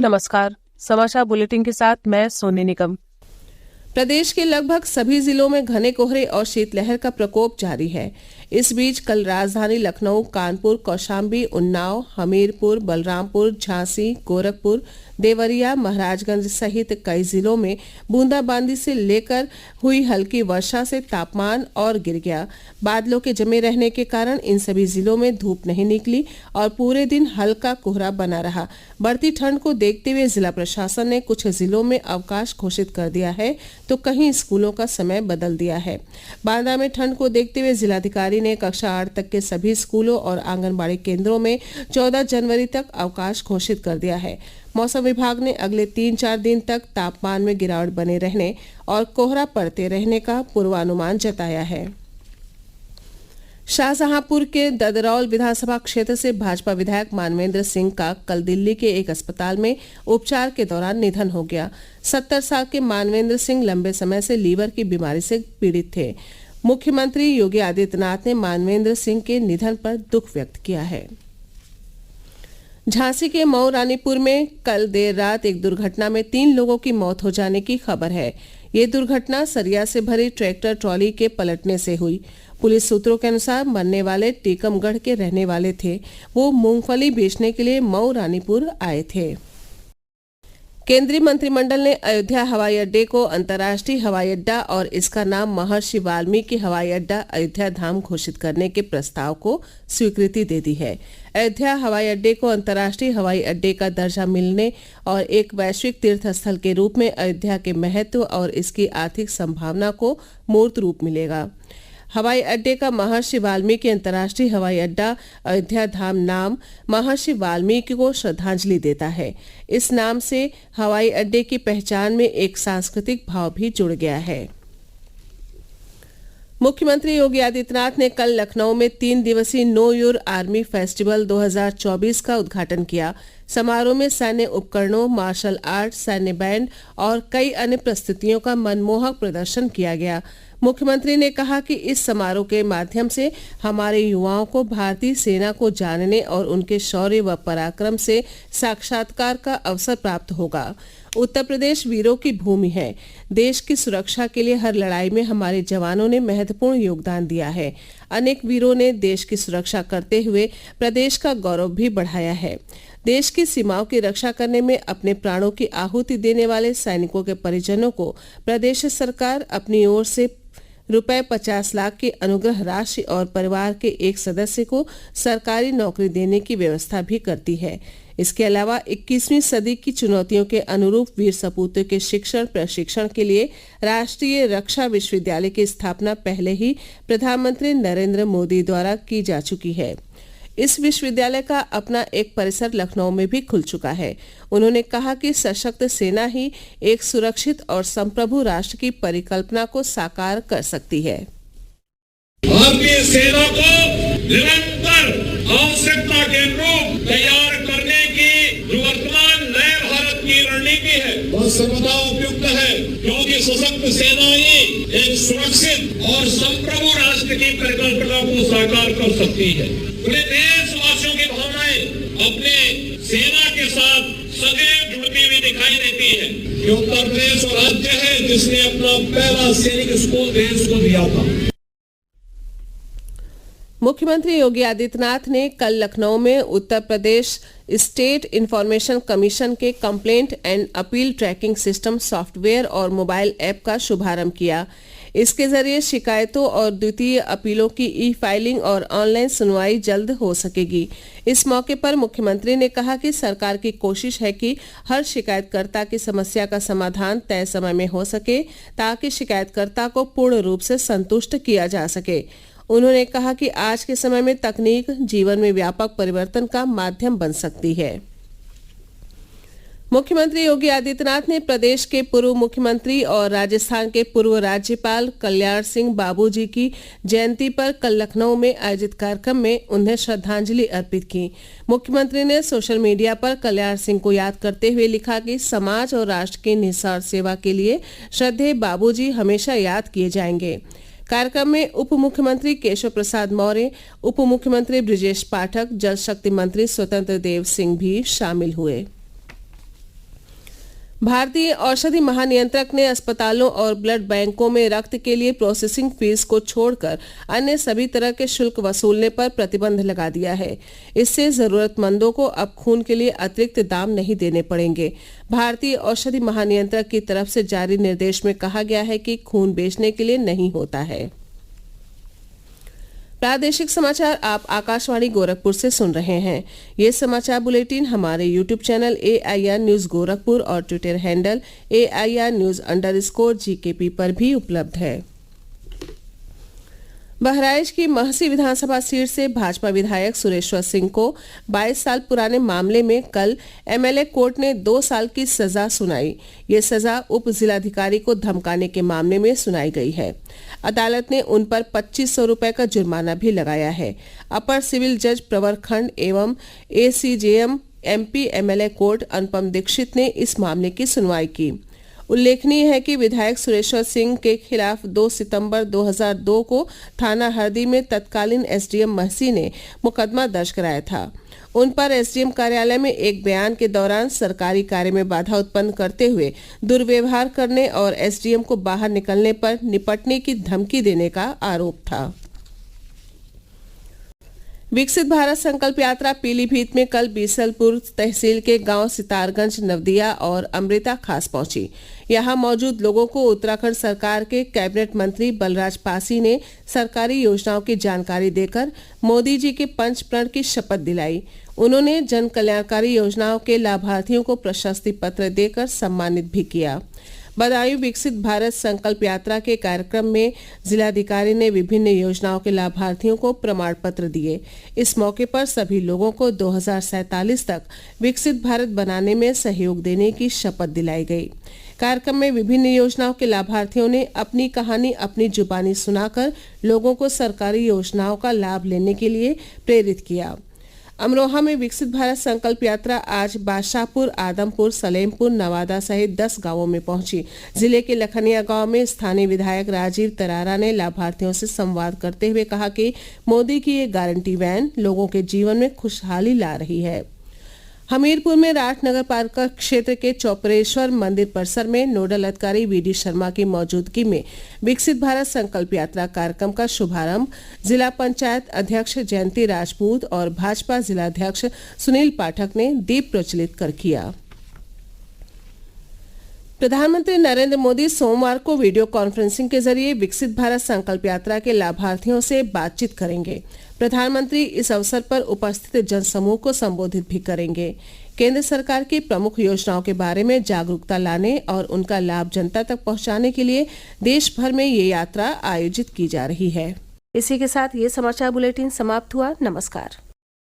नमस्कार। समाचार बुलेटिन के साथ मैं सोनी निगम। प्रदेश के लगभग सभी जिलों में घने कोहरे और शीतलहर का प्रकोप जारी है। इस बीच कल राजधानी लखनऊ, कानपुर, कौशाम्बी, उन्नाव, हमीरपुर, बलरामपुर, झांसी, गोरखपुर, देवरिया, महाराजगंज सहित कई जिलों में बूंदाबांदी से लेकर हुई हल्की वर्षा से तापमान और गिर गया। बादलों के जमे रहने के कारण इन सभी जिलों में धूप नहीं निकली और पूरे दिन हल्का कोहरा बना रहा। बढ़ती ठंड को देखते हुए जिला प्रशासन ने कुछ जिलों में अवकाश घोषित कर दिया है तो कहीं स्कूलों का समय बदल दिया है। बांदा में ठंड को देखते हुए जिलाधिकारी ने कक्षा 8 तक के सभी स्कूलों और आंगनबाड़ी केंद्रों में 14 जनवरी तक अवकाश घोषित कर दिया है। मौसम विभाग ने अगले 3-4 दिन तक तापमान में गिरावट बने रहने और कोहरा पड़ते रहने का पूर्वानुमान जताया है। शाहजहांपुर के ददरौल विधानसभा क्षेत्र से भाजपा विधायक मानवेंद्र सिंह का कल दिल्ली के एक अस्पताल में उपचार के दौरान निधन हो गया। 70 साल के मानवेंद्र सिंह लंबे समय से लीवर की बीमारी से पीड़ित थे। मुख्यमंत्री योगी आदित्यनाथ ने मानवेंद्र सिंह के निधन पर दुख व्यक्त किया है। झांसी के मऊ रानीपुर में कल देर रात एक दुर्घटना में 3 लोगों की मौत हो जाने की खबर है। ये दुर्घटना सरिया से भरी ट्रैक्टर ट्रॉली के पलटने से हुई। पुलिस सूत्रों के अनुसार मरने वाले टीकमगढ़ के रहने वाले थे। वो मूंगफली बेचने के लिए मऊ रानीपुर आए थे। केंद्रीय मंत्रिमंडल ने अयोध्या हवाई अड्डे को अंतर्राष्ट्रीय हवाई अड्डा और इसका नाम महर्षि वाल्मीकि हवाई अड्डा अयोध्या धाम घोषित करने के प्रस्ताव को स्वीकृति दे दी है। अयोध्या हवाई अड्डे को अंतर्राष्ट्रीय हवाई अड्डे का दर्जा मिलने और एक वैश्विक तीर्थ स्थल के रूप में अयोध्या के महत्व और इसकी आर्थिक संभावना को मूर्त रूप मिलेगा। हवाई अड्डे का महर्षि वाल्मीकि अंतर्राष्ट्रीय हवाई अड्डा अयोध्या धाम नाम महर्षि वाल्मीकि को श्रद्धांजलि देता है। इस नाम से हवाई अड्डे की पहचान में एक सांस्कृतिक भाव भी जुड़ गया है। मुख्यमंत्री योगी आदित्यनाथ ने कल लखनऊ में 3 दिवसीय नो योर आर्मी फेस्टिवल 2024 का उद्घाटन किया। समारोह में सैन्य उपकरणों, मार्शल आर्ट, सैन्य बैंड और कई अन्य प्रस्तुतियों का मनमोहक प्रदर्शन किया गया। मुख्यमंत्री ने कहा कि इस समारोह के माध्यम से हमारे युवाओं को भारतीय सेना को जानने और उनके शौर्य व पराक्रम से साक्षात्कार का अवसर प्राप्त होगा। उत्तर प्रदेश वीरों की भूमि है। देश की सुरक्षा के लिए हर लड़ाई में हमारे जवानों ने महत्वपूर्ण योगदान दिया है। अनेक वीरों ने देश की सुरक्षा करते हुए प्रदेश का गौरव भी बढ़ाया है। देश की सीमाओं की रक्षा करने में अपने प्राणों की आहुति देने वाले सैनिकों के परिजनों को प्रदेश सरकार अपनी ओर से रुपए 50 लाख की अनुग्रह राशि और परिवार के एक सदस्य को सरकारी नौकरी देने की व्यवस्था भी करती है। इसके अलावा 21वीं सदी की चुनौतियों के अनुरूप वीर सपूतों के शिक्षण प्रशिक्षण के लिए राष्ट्रीय रक्षा विश्वविद्यालय की स्थापना पहले ही प्रधानमंत्री नरेंद्र मोदी द्वारा की जा चुकी है। इस विश्वविद्यालय का अपना एक परिसर लखनऊ में भी खुल चुका है। उन्होंने कहा कि सशक्त सेना ही एक सुरक्षित और संप्रभु राष्ट्र की परिकल्पना को साकार कर सकती है। भारतीय सेना को निरंतर आवश्यकता के अनुरूप तैयार करने की जो वर्तमान नए भारत की रणनीति है वह सर्वदा उपयुक्त है, क्योंकि सशक्त सेना ही एक सुरक्षित और संप्रभु राष्ट्र की परिकल्पना को साकार कर सकती है। पूरे देशवासियों की भावनाएं अपने सेना के साथ सदैव जुड़ती हुई दिखाई देती है। कि उत्तर प्रदेश राज्य है जिसने अपना पहला सैनिक स्कूल देश को दिया था। मुख्यमंत्री योगी आदित्यनाथ ने कल लखनऊ में Uttar Pradesh state information commission के complaint and appeal tracking system software और मोबाइल ऐप का शुभारंभ किया। इसके जरिए शिकायतों और द्वितीय अपीलों की ई फाइलिंग और ऑनलाइन सुनवाई जल्द हो सकेगी। इस मौके पर मुख्यमंत्री ने कहा कि सरकार की कोशिश है कि हर शिकायतकर्ता की समस्या का समाधान तय समय में हो सके ताकि शिकायतकर्ता को पूर्ण रूप से संतुष्ट किया जा सके। उन्होंने कहा कि आज के समय में तकनीक जीवन में व्यापक परिवर्तन का माध्यम बन सकती है। मुख्यमंत्री योगी आदित्यनाथ ने प्रदेश के पूर्व मुख्यमंत्री और राजस्थान के पूर्व राज्यपाल कल्याण सिंह बाबूजी की जयंती पर कल लखनऊ में आयोजित कार्यक्रम में उन्हें श्रद्धांजलि अर्पित की। मुख्यमंत्री ने सोशल मीडिया पर कल्याण सिंह को याद करते हुए लिखा कि समाज और राष्ट्र की निस्वार्थ सेवा के लिए श्रद्धेय बाबूजी हमेशा याद किए जाएंगे। कार्यक्रम में उप मुख्यमंत्री केशव प्रसाद मौर्य, उप मुख्यमंत्री ब्रिजेश पाठक, जल शक्ति मंत्री स्वतंत्र देव सिंह भी शामिल हुए। भारतीय औषधि महानियंत्रक ने अस्पतालों और ब्लड बैंकों में रक्त के लिए प्रोसेसिंग फीस को छोड़कर अन्य सभी तरह के शुल्क वसूलने पर प्रतिबंध लगा दिया है। इससे जरूरतमंदों को अब खून के लिए अतिरिक्त दाम नहीं देने पड़ेंगे। भारतीय औषधि महानियंत्रक की तरफ से जारी निर्देश में कहा गया है कि खून बेचने के लिए नहीं होता है। प्रादेशिक समाचार आप आकाशवाणी गोरखपुर से सुन रहे हैं। ये समाचार बुलेटिन हमारे YouTube channel AIR news Gorakhpur और ट्विटर हैंडल AIR न्यूज_GKP पर भी उपलब्ध है। बहराइच की महसी विधानसभा सीट से भाजपा विधायक सुरेश्वर सिंह को 22 साल पुराने मामले में कल MLA कोर्ट ने 2 साल की सजा सुनाई। ये सजा उप जिलाधिकारी को धमकाने के मामले में सुनाई गई है। अदालत ने उन पर 2500 रुपए का जुर्माना भी लगाया है। अपर सिविल जज प्रवर खंड एवं ACJM MP MLA कोर्ट अनुपम दीक्षित ने इस मामले की सुनवाई की। उल्लेखनीय है कि विधायक सुरेश्वर सिंह के खिलाफ 2 सितंबर 2002 को थाना हरदी में तत्कालीन SDM महसी ने मुकदमा दर्ज कराया था। उन पर SDM कार्यालय में एक बयान के दौरान सरकारी कार्य में बाधा उत्पन्न करते हुए दुर्व्यवहार करने और SDM को बाहर निकलने पर निपटने की धमकी देने का आरोप था। विकसित भारत संकल्प यात्रा पीलीभीत में कल बीसलपुर तहसील के गांव सितारगंज नवदिया और अमृता खास पहुंची। यहां मौजूद लोगों को उत्तराखंड सरकार के कैबिनेट मंत्री बलराज पासी ने सरकारी योजनाओं की जानकारी देकर मोदी जी के पंच प्रण की शपथ दिलाई। उन्होंने जन कल्याणकारी योजनाओं के लाभार्थियों को प्रशस्ति पत्र देकर सम्मानित भी किया। बदायूं विकसित भारत संकल्प यात्रा के कार्यक्रम में जिलाधिकारी ने विभिन्न योजनाओं के लाभार्थियों को प्रमाण पत्र दिए। इस मौके पर सभी लोगों को 2047 तक विकसित भारत बनाने में सहयोग देने की शपथ दिलाई गई। कार्यक्रम में विभिन्न योजनाओं के लाभार्थियों ने अपनी कहानी अपनी जुबानी सुनाकर लोगों को सरकारी योजनाओं का लाभ लेने के लिए प्रेरित किया। अमरोहा में विकसित भारत संकल्प यात्रा आज बादशाहपुर, आदमपुर, सलेमपुर, नवादा सहित 10 गांवों में पहुंची। जिले के लखनिया गांव में स्थानीय विधायक राजीव तरारा ने लाभार्थियों से संवाद करते हुए कहा कि मोदी की ये गारंटी वैन लोगों के जीवन में खुशहाली ला रही है। हमीरपुर में राठ नगर पालिका क्षेत्र के चौपरेश्वर मंदिर परिसर में नोडल अधिकारी VD शर्मा की मौजूदगी में विकसित भारत संकल्प यात्रा कार्यक्रम का शुभारंभ जिला पंचायत अध्यक्ष जयंती राजपूत और भाजपा जिलाध्यक्ष सुनील पाठक ने दीप प्रज्वलित कर किया। प्रधानमंत्री नरेंद्र मोदी सोमवार को वीडियो कॉन्फ्रेंसिंग के जरिए विकसित भारत संकल्प यात्रा के लाभार्थियों से बातचीत करेंगे। प्रधानमंत्री इस अवसर पर उपस्थित जनसमूह को संबोधित भी करेंगे। केंद्र सरकार की प्रमुख योजनाओं के बारे में जागरूकता लाने और उनका लाभ जनता तक पहुंचाने के लिए देश भर में ये यात्रा आयोजित की जा रही है। इसी के साथ ये समाचार बुलेटिन समाप्त हुआ। नमस्कार।